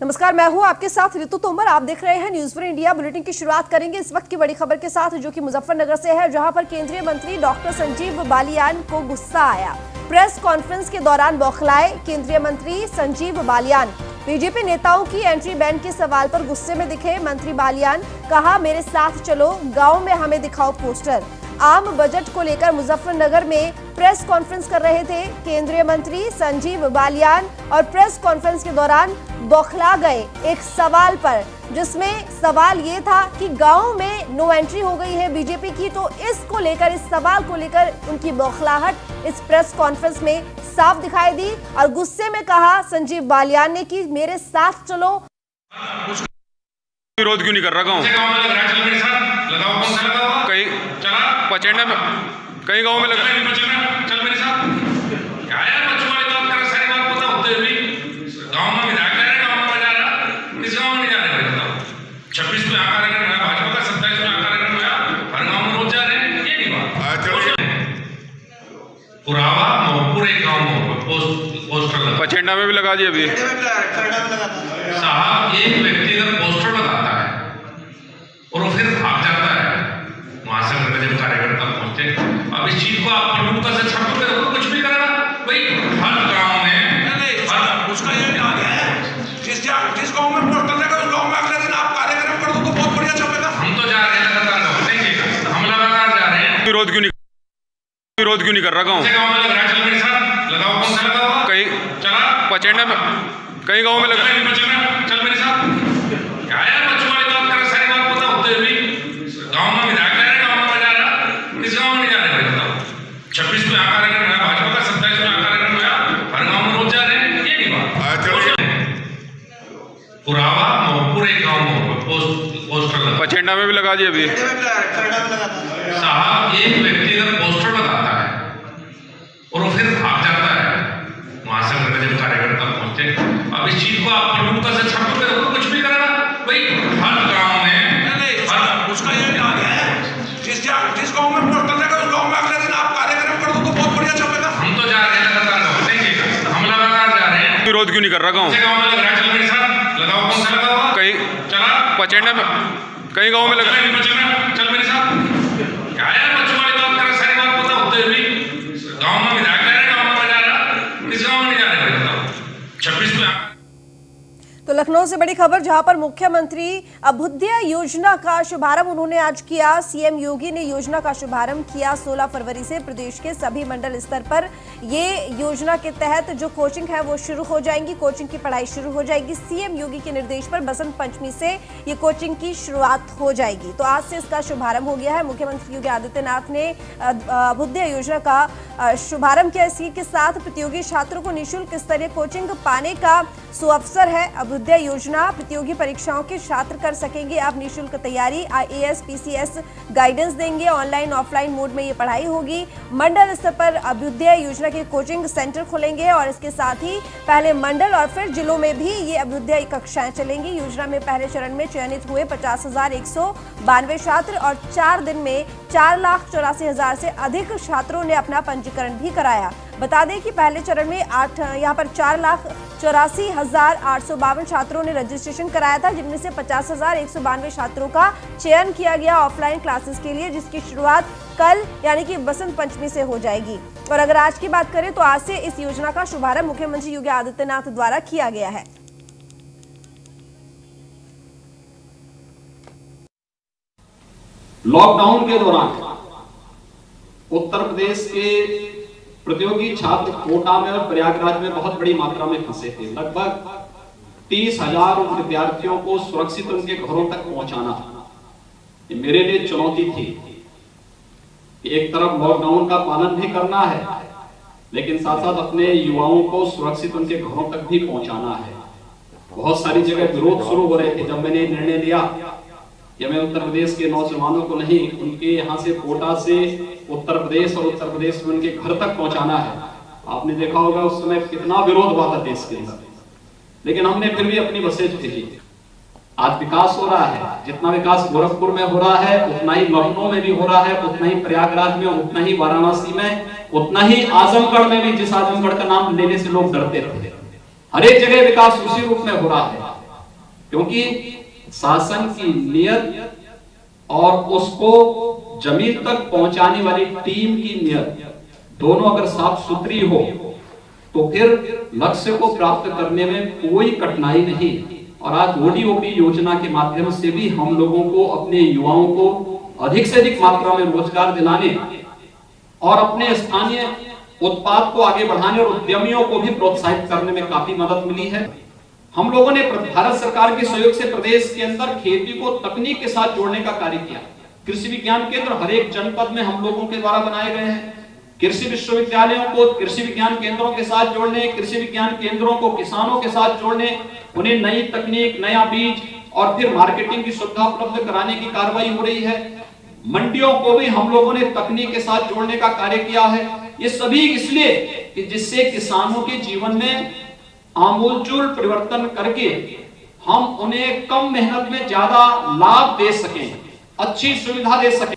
नमस्कार, मैं हूं आपके साथ ऋतु तोमर। आप देख रहे हैं न्यूज़ वन इंडिया। बुलेटिन की शुरुआत करेंगे इस वक्त की बड़ी खबर के साथ, जो कि मुजफ्फरनगर से है, जहां पर केंद्रीय मंत्री डॉक्टर संजीव बालियान को गुस्सा आया। प्रेस कॉन्फ्रेंस के दौरान बौखलाए केंद्रीय मंत्री संजीव बालियान। बीजेपी नेताओं की एंट्री बैन के सवाल पर गुस्से में दिखे मंत्री बालियान। कहा, मेरे साथ चलो, गांव में हमें दिखाओ पोस्टर। आम बजट को लेकर मुजफ्फरनगर में प्रेस कॉन्फ्रेंस कर रहे थे केंद्रीय मंत्री संजीव बालियान, और प्रेस कॉन्फ्रेंस के दौरान बौखला गए एक सवाल पर, जिसमें सवाल ये था कि गांव में नो एंट्री हो गई है बीजेपी की। तो इसको लेकर, इस सवाल को लेकर उनकी बौखलाहट इस प्रेस कॉन्फ्रेंस में साफ दिखाई दी, और गुस्से में कहा संजीव बालियान ने कि मेरे साथ चलो। विरोध क्यों नहीं कर रहा गाँव? कहीं पचेंडा में, कहीं गाँव में लगा। चल मेरे साथ। क्या यार बच्चों वाली बात कर, सारी बात पता होते हुए गाँव में विधायक जा रहे, गाँव में जा रहा, किस गाँव में नहीं जा रहे बताओ। 26 में आकार हुआ भाजपा का, 27 में आकार हुआ, हर गाँव में रोज जा रहे हैं, ये नहीं बात। पुरावा पूरे गाँव में पोस्टर पचेंडा में भी लगा दिया अभी साहब। एक व्यक्ति अगर पोस्टर लगाता है और वो फिर भाग जाता है, वहां से जब कार्यकर्ता पहुंचते, अब इस चीज को आप प्रमुखता से छाप कर कुछ भी करेगा भाई। हर गांव में उसका ये ध्यान है, जिस गांव में पोस्टर लगा उस गांव में अगले दिन आप कार्यक्रम कर दो तो बहुत बढ़िया छपेगा। हम तो जा रहे हैं लगातार, हम लगातार जा रहे हैं। विरोध क्यों नहीं कर रहा गाँव? गाँव में लग रहा है, चल मेरे साथ लगाओ। कौन सा लगा हुआ? कहीं चला पचेंडा में, कहीं गाँव में लगा। चल मेरे साथ। क्या यार बच्चों वाली बात कर, सारी बात पता होते हुए गाँव में विधायक जा रहे, गाँव में जा रहा, किस गाँव में नहीं जा रहे बताओ। 26 में आकार हुआ भाजपा का, 27 में आकार हुआ, हर गाँव में रोज जा रहे हैं, ये नहीं बात। पुरावा पूरे गाँव में पोस्टर पचेंडा में भी लगा दिया अभी साहब। एक व्यक्ति अगर पोस्टर लगाता है और वो फिर भाग जाता है, वहां से जब कार्यकर्ता पहुंचते, अब इस चीज को आप प्रमुखता से छाप कर कुछ भी करेगा भाई। हर गांव में उसका ये ध्यान है, जिस गांव में पोस्टर लगा उस गांव में अगले दिन आप कार्यक्रम कर दो तो बहुत बढ़िया छपेगा। हम तो जा रहे हैं लगातार, हम लगातार जा रहे हैं। विरोध क्यों नहीं कर रहा गाँव? गाँव में लग रहा है, चल मेरे साथ लगाओ। कौन सा लगा हुआ? कहीं चला पचेंडा में, कहीं गाँव में लगा। चल मेरे साथ। क्या यार बच्चों वाली बात कर, सारी बात पता होते हुए गाँव में विधायक जा रहे, गाँव में जा रहा, किस गाँव में नहीं जा रहे बताओ। 26 में। तो लखनऊ से बड़ी खबर, जहां पर मुख्यमंत्री अभ्युदय योजना का शुभारंभ उन्होंने आज किया। सीएम योगी ने योजना का शुभारंभ किया। 16 फरवरी से प्रदेश के सभी मंडल स्तर पर ये योजना के तहत जो कोचिंग है वो शुरू हो जाएंगी, कोचिंग की पढ़ाई शुरू हो जाएगी। सीएम योगी के निर्देश पर बसंत पंचमी से ये कोचिंग की शुरुआत हो जाएगी। तो आज से इसका शुभारंभ हो गया है। मुख्यमंत्री योगी आदित्यनाथ ने अभ्युदय योजना का शुभारंभ किया। इसी के साथ प्रतियोगी छात्रों को निःशुल्क स्तरीय कोचिंग पाने का सुअवसर है। अभ्युदय योजना प्रतियोगी परीक्षाओं के छात्र कर सकेंगे अब निःशुल्क तैयारी। IAS PCS गाइडेंस देंगे। ऑनलाइन ऑफलाइन मोड में ये पढ़ाई होगी। मंडल स्तर पर अभ्युदय योजना के कोचिंग सेंटर खुलेंगे, और इसके साथ ही पहले मंडल और फिर जिलों में भी ये अभ्युदय कक्षाएं चलेंगी। योजना में पहले चरण में चयनित हुए 50,192 छात्र, और 4 दिन में 4,84,000 से अधिक छात्रों ने अपना पंजीकरण भी कराया। बता दें कि पहले चरण में यहाँ पर 4,84,852 छात्रों ने रजिस्ट्रेशन कराया था, जिनमें से 50,192 छात्रों का चयन किया गया ऑफलाइन क्लासेस के लिए, जिसकी शुरुआत कल यानी कि बसंत पंचमी से हो जाएगी। और अगर आज की बात करें तो आज से इस योजना का शुभारंभ मुख्यमंत्री योगी आदित्यनाथ द्वारा किया गया है। लॉकडाउन के दौरान उत्तर प्रदेश के प्रतियोगी छात्र कोटा में और प्रयागराज में बहुत बड़ी मात्रा में फंसे थे। लगभग 30,000 विद्यार्थियों को सुरक्षित उनके घरों तक पहुंचाना ये मेरे लिए चुनौती थी। एक तरफ लॉकडाउन का पालन भी करना है, लेकिन साथ साथ अपने युवाओं को सुरक्षित उनके घरों तक भी पहुंचाना है। बहुत सारी जगह विरोध शुरू हो रहे थे। जब मैंने निर्णय लिया कि मैं उत्तर प्रदेश के नौजवानों को नहीं, उनके यहाँ से कोटा से उत्तर प्रदेश और उत्तर प्रदेश में उनके घर तक पहुंचाना है, आपने देखा होगा उस समय कितना विरोध हुआ था देश के अंदर, लेकिन हमने फिर भी अपनी बसें भेजी। आज विकास हो रहा है। जितना विकास गोरखपुर में हो रहा है उतना ही लखनऊ में भी हो रहा है, उतना ही प्रयागराज में, उतना ही वाराणसी में, उतना ही आजमगढ़ में भी, जिस आजमगढ़ का नाम लेने से लोग डरते थे। हर एक जगह विकास उसी रूप में हो रहा है। क्योंकि शासन की नियत और उसको जमीन तक पहुंचाने वाली टीम की नियत दोनों अगर साफ सुथरी हो तो फिर लक्ष्य को प्राप्त करने में कोई कठिनाई नहीं। और आज ओडीओपी योजना के माध्यम से भी हम लोगों को, अपने युवाओं को अधिक से अधिक मात्रा में रोजगार दिलाने और अपने स्थानीय उत्पाद को आगे बढ़ाने और उद्यमियों को भी प्रोत्साहित करने में काफी मदद मिली है। हम लोगों ने भारत सरकार के सहयोग से प्रदेश के अंदर खेती को तकनीक के साथ जोड़ने का कार्य किया। कृषि विज्ञान केंद्र हर एक जनपद में हम लोगों के द्वारा बनाए गए हैं। कृषि विश्वविद्यालयों को कृषि विज्ञान केंद्रों के साथ जोड़ने, कृषि विज्ञान केंद्रों को किसानों के साथ जोड़ने, उन्हें नई तकनीक, नया बीज और फिर मार्केटिंग की सुविधा उपलब्ध कराने की कार्रवाई हो रही है। मंडियों को भी हम लोगों ने तकनीक के साथ जोड़ने का कार्य किया है। ये सभी इसलिए कि जिससे किसानों के जीवन में आमूलचूल परिवर्तन करके हम उन्हें कम मेहनत में ज्यादा लाभ दे सकें, अच्छी सुविधा दे सकें।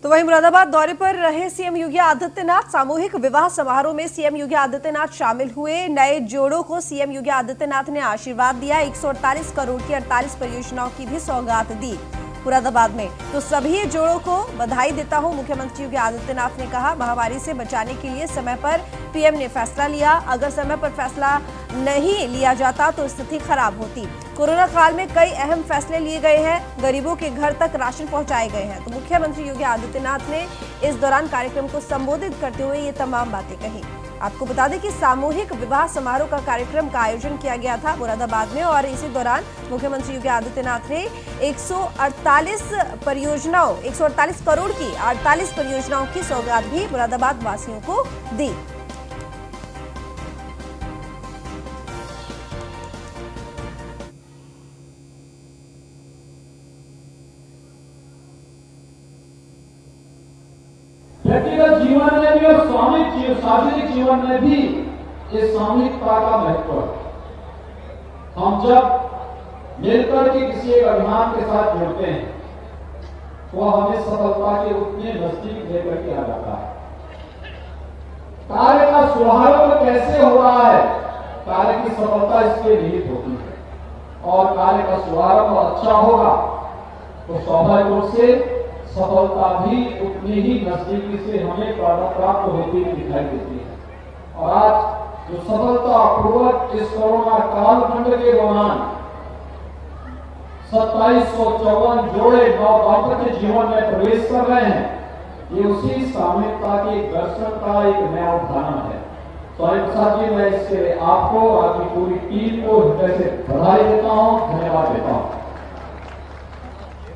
तो वहीं मुरादाबाद दौरे पर रहे सीएम योगी आदित्यनाथ, सामूहिक विवाह समारोह में सीएम योगी आदित्यनाथ शामिल हुए। नए जोड़ों को सीएम योगी आदित्यनाथ ने आशीर्वाद दिया। 148 करोड़ की 48 परियोजनाओं की भी सौगात दी मुरादाबाद में। तो सभी जोड़ों को बधाई देता हूं। मुख्यमंत्री योगी आदित्यनाथ ने कहा, महामारी से बचाने के लिए समय पर पीएम ने फैसला लिया। अगर समय पर फैसला नहीं लिया जाता तो स्थिति खराब होती। कोरोना काल में कई अहम फैसले लिए गए हैं, गरीबों के घर तक राशन पहुंचाए गए हैं। तो मुख्यमंत्री योगी आदित्यनाथ ने इस दौरान कार्यक्रम को संबोधित करते हुए ये तमाम बातें कही। आपको बता दें कि सामूहिक विवाह समारोह का कार्यक्रम का आयोजन किया गया था मुरादाबाद में और इसी दौरान मुख्यमंत्री योगी आदित्यनाथ ने 148 करोड़ की 48 परियोजनाओं की सौगात भी मुरादाबाद वासियों को दी। व्यक्तिगत जीवन में भी और सामाजिक जीवन में भी इस सामूहिकता का महत्व है। हम जब मिलकर के किसी एक अभियान के साथ जुड़ते हैं तो हमें सफलता के उतने नजदीक लेकर के आ जाता है। कार्य का शुभारंभ कैसे हो रहा है, कार्य की सफलता इसके निहित होती है। और कार्य का शुभारंभ अच्छा होगा तो स्वाभाविक रूप से सफलता भी उतनी ही नजदीकी से हमें प्राप्त होती हुई दिखाई देती है। और आज जो सफलता पूर्वक इस कोरोना कालखंड के दौरान 2754 जोड़े दाम्पत्य जीवन में प्रवेश कर रहे हैं, ये उसी सामूहिकता के दर्शन का एक नया उदाहरण है। स्वामी प्रसाद जी, मैं इसके लिए आपको और आपकी पूरी टीम को हृदय से बधाई देता हूं, धन्यवाद देता हूं।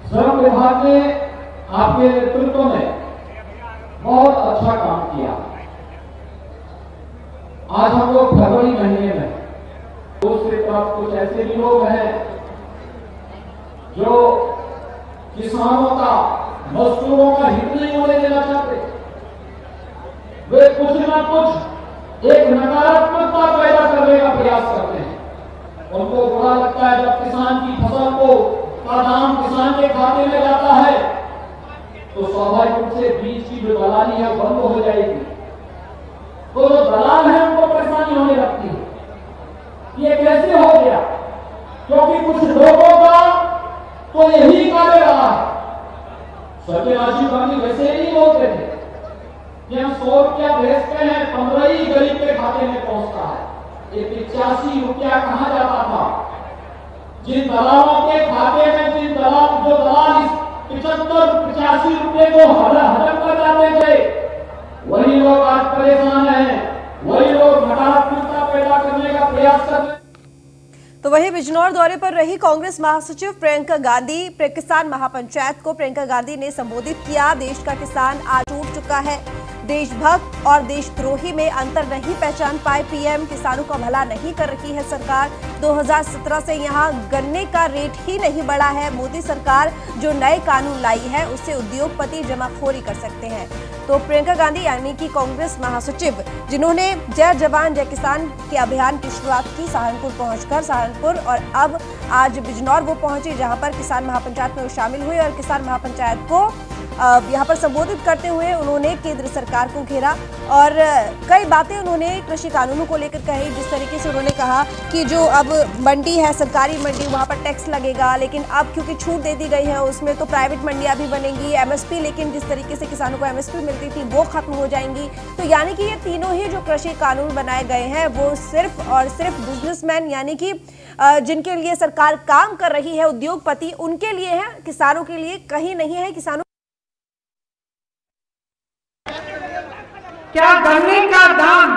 श्रम विभाग ने आपके नेतृत्व में बहुत अच्छा काम किया। आज हम लोग फरवरी महीने में, दूसरी तरफ कुछ ऐसे भी लोग हैं जो किसानों का, मजदूरों का हित नहीं होने देना चाहते। वे कुछ न कुछ एक नकारात्मकता पैदा करने का प्रयास करते हैं। उनको बुरा लगता है जब किसान की फसल का दाम किसान के खाते में जाता है तो स्वाभाविक रूप से बीज की जो दलाली है बंद हो जाएगी। तो जो दलाल है उनको परेशानी होने लगती है, ये कैसे हो गया, क्योंकि कुछ लोगों का तो यही कार्य रहा है। स्वर्गीय राजीव गांधी वैसे ही नहीं बोलते थे कि हम 100 रुपया भेजते हैं, 15 ही गरीब के खाते में पहुंचता है। ये 85 रुपया कहां जाता था? जिन दलालों के खाते में जो दलाल 75-85 रुपए को हड़प कर जाते थे, वही लोग आज परेशान हैं, वही लोग नकारात्मकता पैदा करने का प्रयास कर रहे हैं। तो वहीं बिजनौर दौरे पर रही कांग्रेस महासचिव प्रियंका गांधी, किसान महापंचायत को प्रियंका गांधी ने संबोधित किया। देश का किसान आज उठ चुका है, देशभक्त और देशद्रोही में अंतर नहीं पहचान पाए पीएम। किसानों का भला नहीं कर रही है सरकार। 2017 से यहां गन्ने का रेट ही नहीं बढ़ा है। मोदी सरकार जो नए कानून लाई है उससे उद्योगपति जमाखोरी कर सकते हैं। तो प्रियंका गांधी यानी कि कांग्रेस महासचिव, जिन्होंने जय जवान जय किसान के अभियान की शुरुआत की सहारनपुर पहुंचकर, सहारनपुर और अब आज बिजनौर वो पहुंचे जहां पर किसान महापंचायत में वो शामिल हुए और किसान महापंचायत को यहाँ पर संबोधित करते हुए उन्होंने केंद्र सरकार को घेरा और कई बातें उन्होंने कृषि कानूनों को लेकर कही। जिस तरीके से उन्होंने कहा कि जो अब मंडी है, सरकारी मंडी, वहाँ पर टैक्स लगेगा, लेकिन अब क्योंकि छूट दे दी गई है उसमें तो प्राइवेट मंडियाँ भी बनेंगी। एमएसपी, लेकिन जिस तरीके से किसानों को एमएसपी मिलती थी वो खत्म हो जाएंगी। तो यानी कि ये तीनों ही जो कृषि कानून बनाए गए हैं वो सिर्फ और सिर्फ बिजनेसमैन यानी कि जिनके लिए सरकार काम कर रही है, उद्योगपति, उनके लिए है, किसानों के लिए कहीं नहीं है। किसानों क्या गन्ने का दाम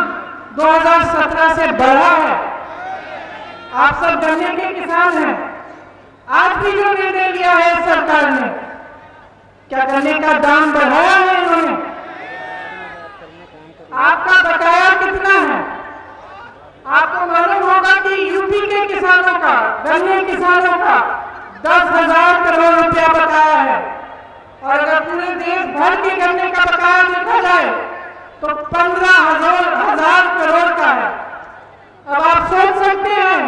2017 से बढ़ा है? आप सब गन्ने के किसान हैं। आज भी जो निर्णय लिया है सरकार ने, क्या गन्ने का दाम बढ़ाया है इन्होंने? आपका बकाया कितना है? आपको मालूम होगा कि यूपी के किसानों का, गन्ने किसानों का 10,000 करोड़ रुपया बकाया है और अगर पूरे देश भर के गन्ने का बकाया देखा जाए तो 15,000 करोड़ का है। अब आप सोच सकते हैं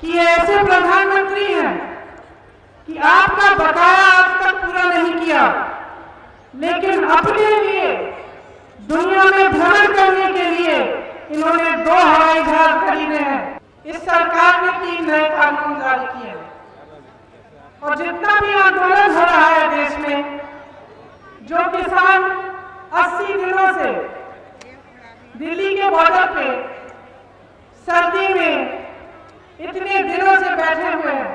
कि ये ऐसे प्रधानमंत्री हैं कि आपका बकाया आज तक पूरा नहीं किया, लेकिन अपने लिए दुनिया में भ्रमण करने के लिए इन्होंने 2 हवाई जहाज खरीदे हैं। इस सरकार ने 3 नए कानून जारी किए हैं और जितना भी आंदोलन हो रहा है देश में, जो किसान 80 दिनों से दिल्ली के बॉर्डर पे सर्दी में इतने दिनों से बैठे हुए हैं,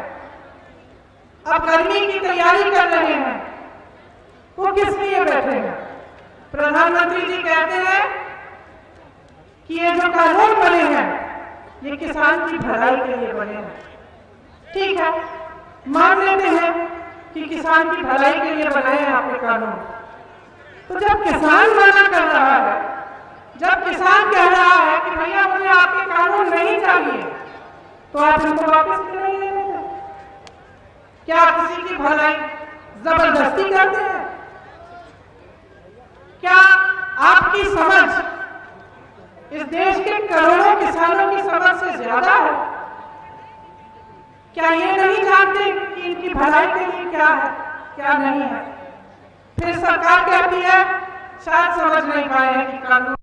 अब गर्मी की तैयारी कर रहे हैं, वो किस लिए बैठे हैं? प्रधानमंत्री जी कहते हैं कि ये जो कानून बने हैं ये किसान की भलाई के लिए बने हैं। ठीक है, मान लेते हैं कि किसान की भलाई के लिए बनाए हैं आपने कानून। तो जब किसान मना कर रहा है, जब किसान कह रहा है कि भैया मुझे आपके कानून नहीं चाहिए, तो आप इनको वापस क्यों नहीं लेते? क्या किसी की भलाई जबरदस्ती करते हैं? क्या आपकी समझ इस देश के करोड़ों किसानों की समझ से ज्यादा है? क्या ये नहीं जानते कि इनकी भलाई के लिए क्या है, क्या नहीं है? फिर सरकार कहती है शायद समझ नहीं पाए हैं कि कानून।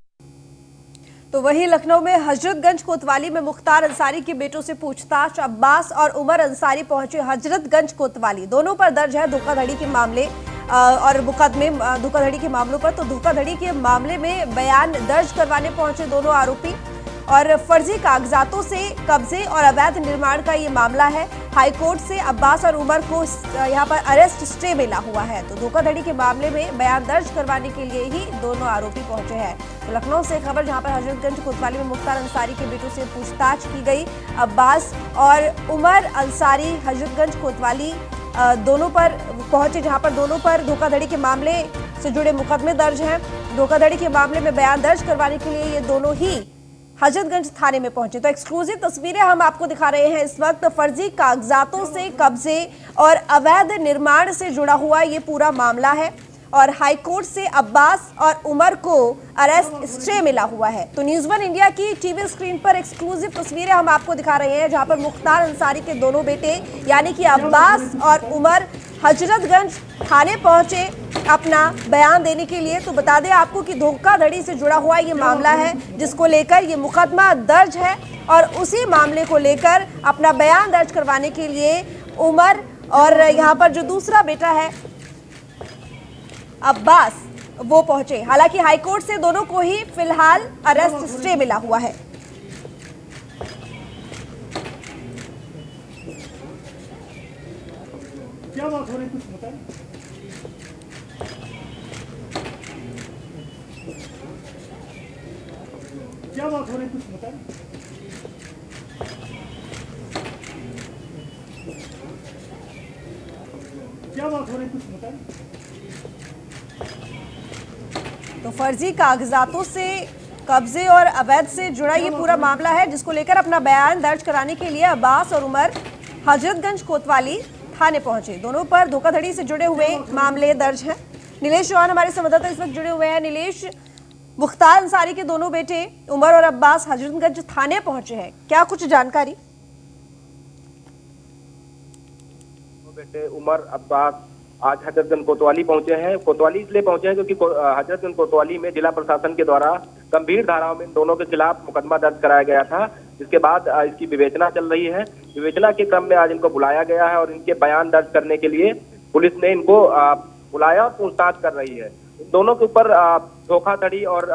तो वहीं लखनऊ में हजरतगंज कोतवाली में मुख्तार अंसारी के बेटों से पूछताछ। अब्बास और उमर अंसारी पहुंचे हजरतगंज कोतवाली। दोनों पर दर्ज है धोखाधड़ी के मामले और मुकदमे धोखाधड़ी के मामलों पर। तो धोखाधड़ी के मामले में बयान दर्ज करवाने पहुंचे दोनों आरोपी और फर्जी कागजातों से कब्जे और अवैध निर्माण का ये मामला है। हाईकोर्ट से अब्बास और उमर को यहाँ पर अरेस्ट स्टे मिला हुआ है। तो धोखाधड़ी के मामले में बयान दर्ज करवाने के लिए ही दोनों आरोपी पहुंचे हैं। तो लखनऊ से खबर जहां पर हजरतगंज कोतवाली में मुख्तार अंसारी के बेटों से पूछताछ की गई। अब्बास और उमर अंसारी हजरतगंज कोतवाली दोनों पर पहुंचे, जहां पर दोनों पर धोखाधड़ी के मामले से जुड़े मुकदमे दर्ज हैं। धोखाधड़ी के मामले में बयान दर्ज करवाने के लिए ये दोनों ही हजरतगंज थाने में पहुंचे। तो एक्सक्लूसिव तस्वीरें हम आपको दिखा रहे हैं इस वक्त। फर्जी कागजातों से कब्जे और अवैध निर्माण से जुड़ा हुआ ये पूरा मामला है और हाईकोर्ट से अब्बास और उमर को अरेस्ट स्टे मिला हुआ है। तो न्यूज़ 1 इंडिया की टीवी स्क्रीन पर एक्सक्लूसिव तस्वीरें हम आपको दिखा रहे हैं, जहां पर मुख्तार अंसारी के दोनों बेटे यानी कि अब्बास और उमर हजरतगंज थाने पहुंचे अपना बयान देने के लिए। तो बता दें आपको कि धोखाधड़ी से जुड़ा हुआ ये मामला है, जिसको लेकर ये मुकदमा दर्ज है और उसी मामले को लेकर अपना बयान दर्ज करवाने के लिए उमर और यहाँ पर जो दूसरा बेटा है अब्बास वो पहुंचे। हालांकि हाईकोर्ट से दोनों को ही फिलहाल अरेस्ट स्टे मिला हुआ है। क्या बात हो रही, कुछ बताएं? क्या बात हो रही, कुछ बताएं? क्या बात हो रही, कुछ बताएं? तो फर्जी कागजातों से कब्जे और अवैध से जुड़ा ये पूरा मामला है, जिसको लेकर अपना बयान दर्ज कराने के लिए अब्बास और उमर हजरतगंज कोतवाली थाने पहुंचे। दोनों पर धोखाधड़ी से जुड़े हुए मामले दर्ज हैं। नीलेश चौहान हमारे संवाददाता इस वक्त जुड़े हुए हैं। नीलेश, मुख्तार अंसारी के दोनों बेटे उमर और अब्बास हजरतगंज थाने पहुंचे हैं, क्या कुछ जानकारी? बेटे उमर, अब्बास आज हजरतगंज कोतवाली पहुंचे हैं। कोतवाली इसलिए पहुंचे हैं क्योंकि हजरतगंज कोतवाली में जिला प्रशासन के द्वारा गंभीर धाराओं में इन दोनों के खिलाफ मुकदमा दर्ज कराया गया था, जिसके बाद इसकी विवेचना चल रही है। विवेचना के क्रम में आज इनको बुलाया गया है और इनके बयान दर्ज करने के लिए पुलिस ने इनको बुलाया और पूछताछ कर रही है। इन दोनों के ऊपर धोखाधड़ी और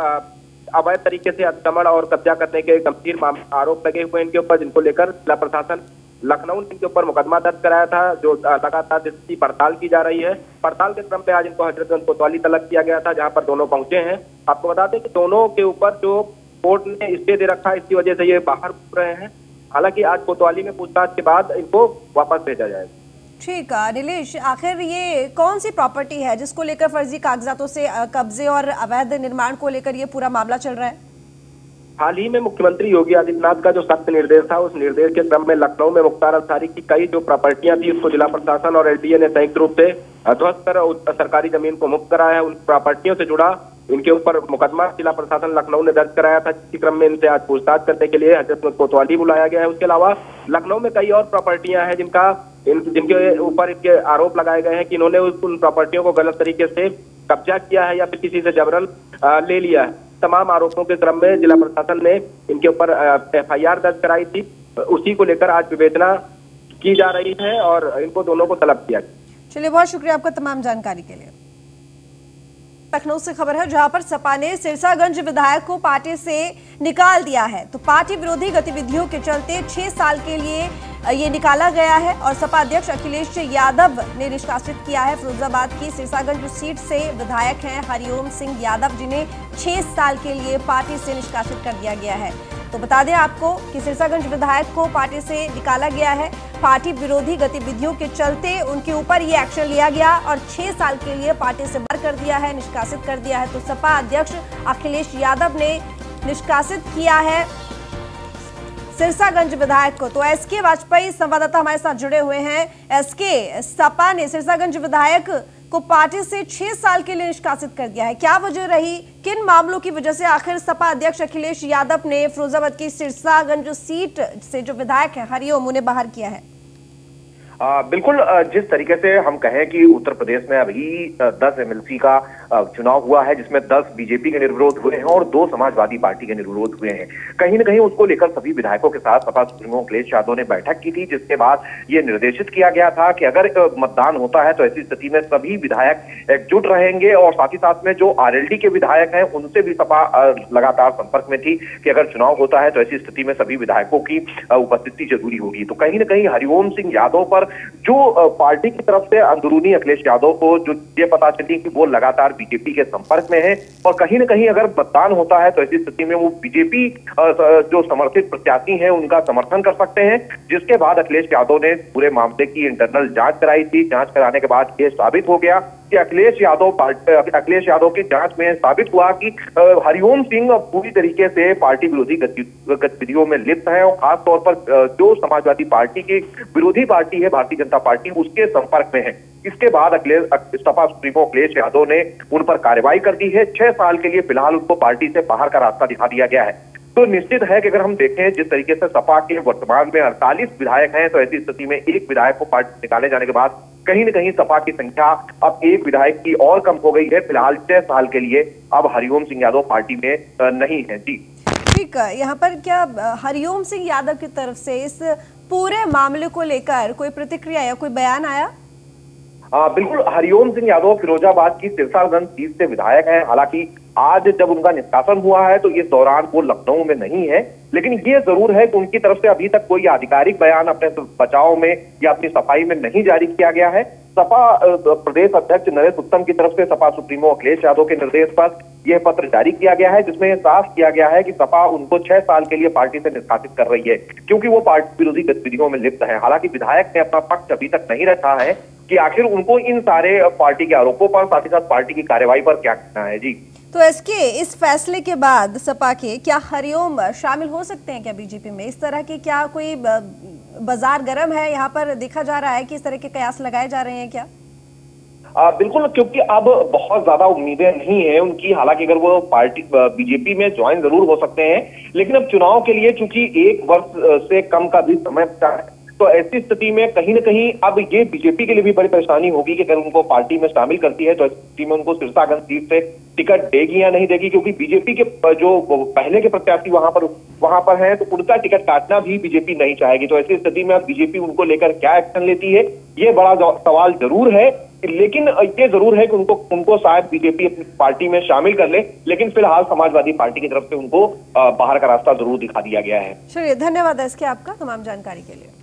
अवैध तरीके से अतिक्रमण और कब्जा करने के गंभीर आरोप लगे हुए इनके ऊपर, जिनको लेकर जिला प्रशासन लखनऊ ने इनके ऊपर मुकदमा दर्ज कराया था, जो लगातार जिसकी पड़ताल की जा रही है। पड़ताल के क्रम में आज इनको हजरतगंज कोतवाली तलब किया गया था, जहां पर दोनों पहुंचे हैं। आपको बता दें कि दोनों के ऊपर जो कोर्ट ने स्टे दे रखा है, इसकी वजह से ये बाहर घूम रहे हैं। हालांकि आज कोतवाली में पूछताछ के बाद इनको वापस भेजा जाएगा। ठीक है नीलेश, आखिर ये कौन सी प्रॉपर्टी है जिसको लेकर फर्जी कागजातों से कब्जे और अवैध निर्माण को लेकर ये पूरा मामला चल रहा है? हाल ही में मुख्यमंत्री योगी आदित्यनाथ का जो सख्त निर्देश था, उस निर्देश के क्रम में लखनऊ में मुख्तार अंसारी की कई जो प्रॉपर्टियां थी, उसको जिला प्रशासन और एलडीए ने संयुक्त रूप से ध्वस्त कर सरकारी जमीन को मुक्त कराया है। उन प्रॉपर्टियों से जुड़ा इनके ऊपर मुकदमा जिला प्रशासन लखनऊ ने दर्ज कराया था, जिसके क्रम में इनसे आज पूछताछ करने के लिए हजरतगंज कोतवाली बुलाया गया है। उसके अलावा लखनऊ में कई और प्रॉपर्टियां हैं जिनके ऊपर इनके आरोप लगाए गए हैं कि इन्होंने उन प्रॉपर्टियों को गलत तरीके से कब्जा किया है या फिर किसी से जबरन ले लिया है। तमाम आरोपों के क्रम में जिला प्रशासन ने इनके ऊपर एफआईआर दर्ज कराई थी, उसी को लेकर आज विवेचना की जा रही है और इनको दोनों को तलब किया गया। चलिए, बहुत शुक्रिया आपका तमाम जानकारी के लिए। लखनऊ से खबर है जहां पर सपा ने सिरसागंज विधायक को पार्टी से निकाल दिया है। तो पार्टी विरोधी गतिविधियों के चलते 6 साल के लिए ये निकाला गया है और सपा अध्यक्ष अखिलेश यादव ने निष्कासित किया है। फिरोजाबाद की सिरसागंज सीट से विधायक हैं हरिओम सिंह यादव, जिन्हें 6 साल के लिए पार्टी से निष्कासित कर दिया गया है। तो बता दें आपको कि सिरसागंज विधायक को पार्टी से निकाला गया है। पार्टी विरोधी गतिविधियों के चलते उनके ऊपर ये एक्शन लिया गया और 6 साल के लिए पार्टी से बाहर कर दिया है, निष्कासित कर दिया है। तो सपा अध्यक्ष अखिलेश यादव ने निष्कासित किया है सिरसागंज विधायक को। तो एसके वाजपेयी संवाददाता हमारे साथ जुड़े हुए हैं। एसके, सपा ने सिरसागंज विधायक को पार्टी से 6 साल के लिए निष्कासित कर दिया है, क्या वजह रही, किन मामलों की वजह से आखिर सपा अध्यक्ष अखिलेश यादव ने फिरोजाबाद की सिरसागंज सीट से जो विधायक है हरिओम उन्हें बाहर किया है? बिल्कुल, जिस तरीके से हम कहें कि उत्तर प्रदेश में अभी 10 एमएलसी का चुनाव हुआ है, जिसमें 10 बीजेपी के निर्विरोध हुए हैं और 2 समाजवादी पार्टी के निर्विरोध हुए हैं। कहीं न कहीं उसको लेकर सभी विधायकों के साथ सपा सुप्रीमो अखिलेश यादव ने बैठक की थी, जिसके बाद ये निर्देशित किया गया था कि अगर मतदान होता है तो ऐसी स्थिति में सभी विधायक एकजुट रहेंगे और साथ ही साथ में जो आरएलडी के विधायक हैं उनसे भी सपा लगातार संपर्क में थी कि अगर चुनाव होता है तो ऐसी स्थिति में सभी विधायकों की उपस्थिति जरूरी होगी। तो कहीं न कहीं हरिओम सिंह यादव पर जो पार्टी की तरफ से अंदरूनी अखिलेश यादव को जो ये पता चली कि वो लगातार बीजेपी के संपर्क में है और कहीं न कहीं अगर मतदान होता है तो ऐसी स्थिति में वो बीजेपी जो समर्थित प्रत्याशी हैं उनका समर्थन कर सकते हैं। जिसके बाद अखिलेश यादव ने पूरे मामले की इंटरनल जांच कराई थी। जांच कराने के बाद ये साबित हो गया कि अखिलेश यादव की जांच में साबित हुआ कि हरिओम सिंह पूरी तरीके से पार्टी विरोधी गतिविधियों में लिप्त है और खासतौर पर जो समाजवादी पार्टी की विरोधी पार्टी है भारतीय जनता पार्टी, उसके संपर्क में है। इसके बाद सपा सुप्रीमो अखिलेश यादव ने उन पर कार्रवाई कर दी है। 6 साल के लिए फिलहाल उनको पार्टी से बाहर का रास्ता दिखा दिया गया है। तो निश्चित है कि अगर हम देखें जिस तरीके से सपा के वर्तमान में 48 विधायक हैं, तो ऐसी स्थिति में एक विधायक को पार्टी से निकाले जाने के बाद कहीं न कहीं सपा की संख्या अब एक विधायक की और कम हो गई है। फिलहाल 6 साल के लिए अब हरिओम सिंह यादव पार्टी में नहीं है। जी ठीक है, यहाँ पर क्या हरिओम सिंह यादव की तरफ से इस पूरे मामले को लेकर कोई प्रतिक्रिया या कोई बयान आया? बिल्कुल, हरिओम सिंह यादव फिरोजाबाद की सिरसागंज सीट से विधायक हैं। हालांकि आज जब उनका निष्कासन हुआ है तो इस दौरान वो लखनऊ में नहीं है, लेकिन ये जरूर है कि उनकी तरफ से अभी तक कोई आधिकारिक बयान अपने बचाव में या अपनी सफाई में नहीं जारी किया गया है। सपा प्रदेश अध्यक्ष नरेश उत्तम की तरफ से सपा सुप्रीमो अखिलेश यादव के निर्देश पर यह पत्र जारी किया गया है, जिसमें साफ किया गया है कि सपा उनको 6 साल के लिए पार्टी से निष्कासित कर रही है क्योंकि वो पार्टी विरोधी गतिविधियों में लिप्त है। हालांकि विधायक ने अपना पक्ष अभी तक नहीं रखा है कि आखिर उनको इन सारे पार्टी के आरोपों पर साथ ही साथ पार्टी की कार्रवाई पर क्या कहना है। जी तो इसके इस फैसले के बाद सपा के क्या हरिओम शामिल हो सकते हैं क्या बीजेपी में? इस तरह के क्या कोई बाजार गर्म है, यहाँ पर देखा जा रहा है कि इस तरह के कयास लगाए जा रहे हैं क्या? बिल्कुल, क्योंकि अब बहुत ज्यादा उम्मीदें नहीं है उनकी। हालांकि अगर वो पार्टी बीजेपी में ज्वाइन जरूर हो सकते हैं, लेकिन अब चुनाव के लिए चूंकि 1 वर्ष से कम का भी समय तो ऐसी स्थिति में कहीं ना कहीं अब ये बीजेपी के लिए भी बड़ी परेशानी होगी कि अगर उनको पार्टी में शामिल करती है तो इस स्थिति में उनको सिरसागंज सीट से टिकट देगी या नहीं देगी, क्योंकि बीजेपी के जो पहले के प्रत्याशी वहां पर हैं, तो उनका टिकट काटना भी बीजेपी नहीं चाहेगी। तो ऐसी स्थिति में अब बीजेपी उनको लेकर क्या एक्शन लेती है, ये बड़ा सवाल जरूर है। लेकिन ये जरूर है कि उनको शायद बीजेपी अपनी पार्टी में शामिल कर ले, लेकिन फिलहाल समाजवादी पार्टी की तरफ से उनको बाहर का रास्ता जरूर दिखा दिया गया है। चलिए, धन्यवाद इसके आपका तमाम जानकारी के लिए।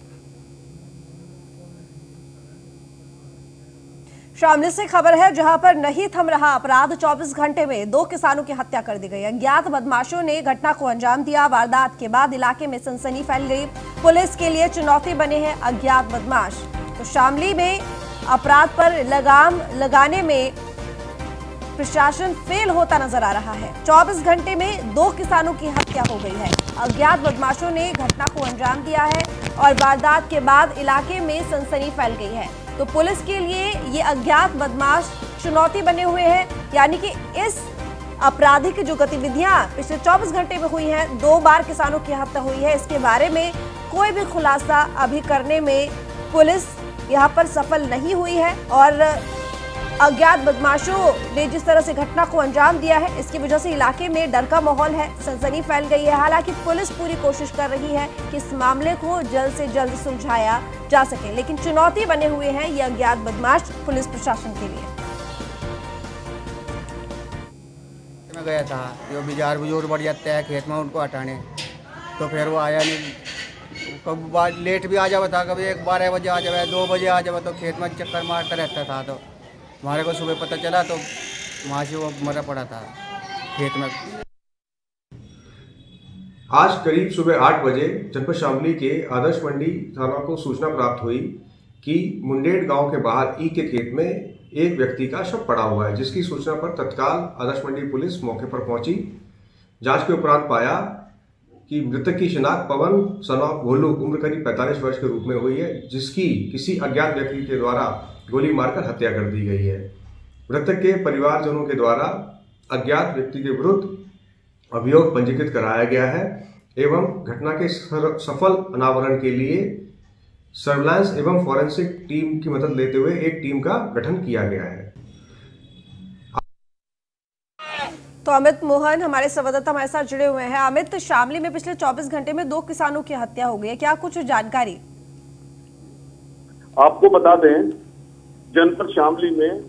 शामली से खबर है, जहां पर नहीं थम रहा अपराध। 24 घंटे में 2 किसानों की हत्या कर दी गई। अज्ञात बदमाशों ने घटना को अंजाम दिया। वारदात के बाद इलाके में सनसनी फैल गई। पुलिस के लिए चुनौती बने हैं अज्ञात बदमाश। तो शामली में अपराध पर लगाम लगाने में प्रशासन फेल होता नजर आ रहा है। 24 घंटे में 2 किसानों की हत्या हो गई है। अज्ञात बदमाशों ने घटना को अंजाम दिया है और वारदात के बाद इलाके में सनसनी फैल गई है। तो पुलिस के लिए ये अज्ञात बदमाश चुनौती बने हुए हैं, यानी कि इस आपराधिक जो गतिविधियां पिछले 24 घंटे में हुई हैं, 2 बार किसानों की हत्या हुई है, इसके बारे में कोई भी खुलासा अभी करने में पुलिस यहाँ पर सफल नहीं हुई है। और अज्ञात बदमाशों ने जिस तरह से घटना को अंजाम दिया है, इसकी वजह से इलाके में डर का माहौल है, सनसनी फैल गई है। हालांकि पुलिस पूरी कोशिश कर रही है कि इस मामले को जल्द से जल्द सुलझाया जा सके, लेकिन चुनौती बने हुए हैं ये अज्ञात बदमाश पुलिस प्रशासन के लिए। मैं गया था, जो बिजार बुजुर्ग बढ़ जाते हैं खेत में उनको हटाने, तो फिर वो आया नहीं। कभी लेट भी आ जावा था, कभी 12 बजे आ जावे, 2 बजे आ जावे, तो खेत में चक्कर मारता रहता था। तो हमारे को सुबह पता चला तो वहाँ से वो मरा पड़ा था खेत में। आज करीब सुबह 8 बजे जनपद शामली के आदर्श मंडी थाना को सूचना प्राप्त हुई कि मुंडेर गांव के बाहर ई के खेत में एक व्यक्ति का शव पड़ा हुआ है, जिसकी सूचना पर तत्काल आदर्श मंडी पुलिस मौके पर पहुंची। जांच के उपरांत पाया कि मृतक की शिनाख्त पवन सनॉफ भोलू उम्र करीब 45 वर्ष के रूप में हुई है, जिसकी किसी अज्ञात व्यक्ति के द्वारा गोली मारकर हत्या कर दी गई है। मृतक के परिवारजनों के द्वारा अज्ञात व्यक्ति के विरुद्ध अभियोग पंजीकृत कराया गया है एवं घटना के सफल अनावरण के लिए सर्विलांस एवं फॉरेंसिक टीम की मदद लेते हुए एक टीम का गठन किया गया है। तो अमित मोहन हमारे संवाददाता हमारे साथ जुड़े हुए हैं। अमित, शामली में पिछले 24 घंटे में 2 किसानों की हत्या हो गई है, क्या कुछ जानकारी? आपको बता दें, जनपद शामली में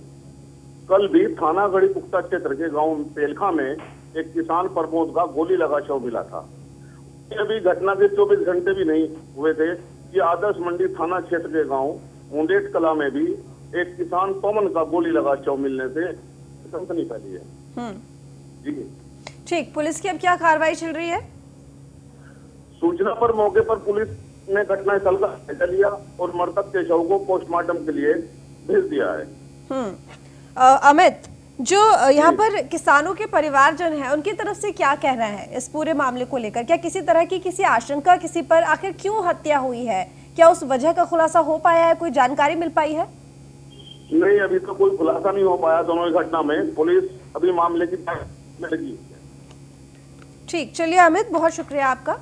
कल भी थाना गढ़ी पुख्ता क्षेत्र के गांव पेलखा में एक किसान प्रमोद का गोली लगा शव मिला था। अभी घटना के 24 घंटे भी नहीं हुए थे कि आदर्श मंडी थाना क्षेत्र के गांव मुंडेट कला में भी एक किसान पवन का गोली लगा शव मिलने से सनसनी फैली है। जी ठीक, पुलिस की अब क्या कार्रवाई चल रही है? सूचना पर मौके पर पुलिस ने घटनास्थल का जायजा लिया और मृतक के शव को पोस्टमार्टम के लिए भेज दिया है। अमित, जो यहाँ पर किसानों के परिवारजन हैं, उनकी तरफ से क्या कहना है इस पूरे मामले को लेकर? क्या किसी तरह की किसी आशंका किसी पर, आखिर क्यों हत्या हुई है, क्या उस वजह का खुलासा हो पाया है? कोई जानकारी मिल पाई है? नहीं, अभी तो कोई खुलासा नहीं हो पाया दोनों घटना में। पुलिस अभी मामले की जांच में लगी है। ठीक, चलिए अमित, बहुत शुक्रिया आपका।